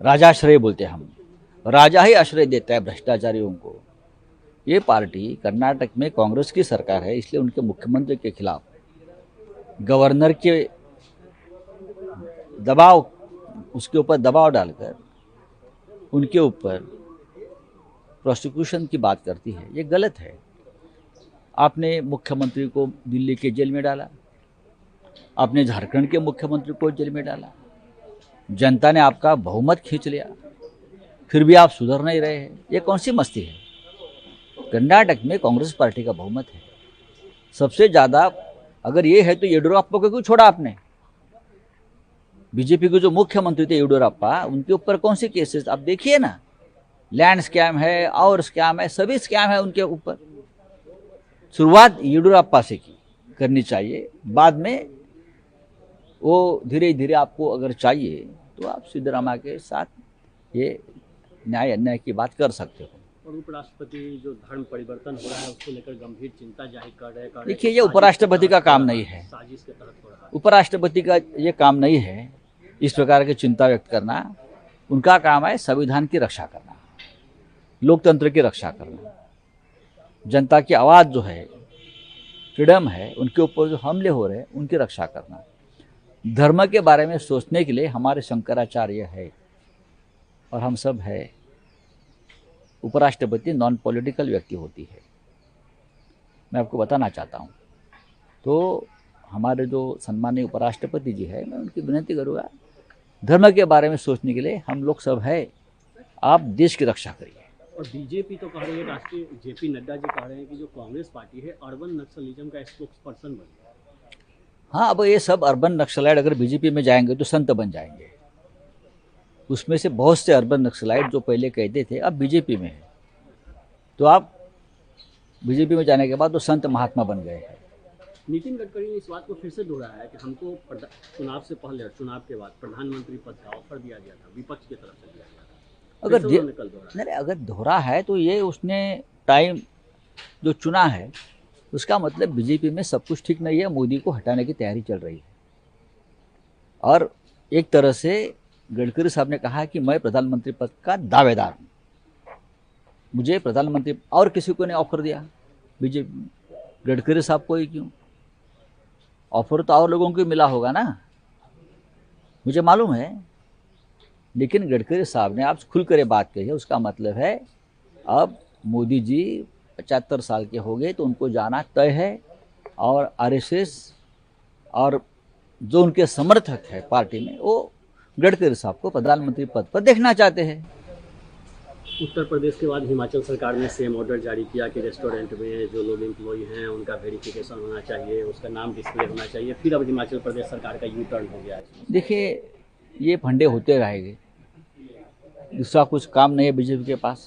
राजाश्रय बोलते हैं हम, राजा ही आश्रय देता है भ्रष्टाचारियों को। ये पार्टी कर्नाटक में कांग्रेस की सरकार है, इसलिए उनके मुख्यमंत्री के खिलाफ गवर्नर के दबाव, उसके ऊपर दबाव डालकर उनके ऊपर प्रोसिक्यूशन की बात करती है। ये गलत है। आपने मुख्यमंत्री को दिल्ली के जेल में डाला, आपने झारखंड के मुख्यमंत्री को जेल में डाला, जनता ने आपका बहुमत खींच लिया, फिर भी आप सुधर नहीं रहे हैं। ये कौन सी मस्ती है? कर्नाटक में कांग्रेस पार्टी का बहुमत है सबसे ज़्यादा। अगर ये है तो येडियुरप्पा को क्यों छोड़ा आपने? बीजेपी के जो मुख्यमंत्री थे येडियुरप्पा, उनके ऊपर कौन से केसेस आप देखिए ना, लैंड स्कैम है और स्कैम है, सभी स्कैम है उनके ऊपर। शुरुआत येडियुरप्पा से की करनी चाहिए, बाद में वो धीरे धीरे आपको अगर चाहिए तो आप सिद्धरामैया के साथ ये न्याय अन्याय की बात कर सकते हो। और उपराष्ट्रपति जो धर्म परिवर्तन हो रहा है उसको लेकर गंभीर चिंता जाहिर कर रहे हैं। देखिए, ये उपराष्ट्रपति का काम नहीं है, साजिश के तहत हो रहा है। उपराष्ट्रपति का ये काम नहीं है इस प्रकार की चिंता व्यक्त करना। उनका काम है संविधान की रक्षा करना, लोकतंत्र की रक्षा करना, जनता की आवाज़ जो है, फ्रीडम है, उनके ऊपर जो हमले हो रहे हैं उनकी रक्षा करना। धर्म के बारे में सोचने के लिए हमारे शंकराचार्य है और हम सब है। उपराष्ट्रपति नॉन पॉलिटिकल व्यक्ति होती है, मैं आपको बताना चाहता हूँ। तो हमारे जो सम्मानीय उपराष्ट्रपति जी है, मैं उनकी विनती करूँगा, धर्म के बारे में सोचने के लिए हम लोग सब है, आप देश की रक्षा करिए। और बीजेपी तो कह रही है, राष्ट्रीय जेपी नड्डा जी कह रहे हैं कि जो कांग्रेस पार्टी है अर्बन नक्सलिज्म का स्पोक्स पर्सन बन गया। हाँ, अब ये सब अर्बन नक्सलाइट अगर बीजेपी में जाएंगे तो संत बन जाएंगे। उसमें से बहुत से अर्बन नक्सलाइट जो पहले कहते थे अब बीजेपी में है, तो आप बीजेपी में जाने के बाद तो संत महात्मा बन गए हैं। नितिन गडकरी ने इस बात को फिर से दोहराया है कि हमको चुनाव से पहले और चुनाव के बाद प्रधानमंत्री पद का ऑफर दिया गया था, विपक्ष की तरफ से दिया गया था। अगर दोहरा है तो ये उसने टाइम जो चुना है, उसका मतलब बीजेपी में सब कुछ ठीक नहीं है, मोदी को हटाने की तैयारी चल रही है। और एक तरह से गडकरी साहब ने कहा कि मैं प्रधानमंत्री पद का दावेदार हूँ, मुझे प्रधानमंत्री, और किसी को नहीं ऑफर दिया बीजेपी में, गडकरी साहब को ही क्यों? ऑफर तो और लोगों को मिला होगा ना, मुझे मालूम है। लेकिन गडकरी साहब ने आप खुल कर बात कही है, उसका मतलब है अब मोदी जी 75 साल के हो गए तो उनको जाना तय है। और आरएसएस और जो उनके समर्थक है पार्टी में, वो गडकरी साहब को प्रधानमंत्री पद पर देखना चाहते हैं। उत्तर प्रदेश के बाद हिमाचल सरकार ने सेम ऑर्डर जारी किया कि रेस्टोरेंट में जो लोग एम्प्लॉय हैं उनका वेरिफिकेशन होना चाहिए, उसका नाम डिस्प्ले होना चाहिए। फिर अब हिमाचल प्रदेश सरकार का यू टर्न हो गया है। देखिए, ये फंडे होते रहेंगे, दूसरा कुछ काम नहीं है बीजेपी के पास।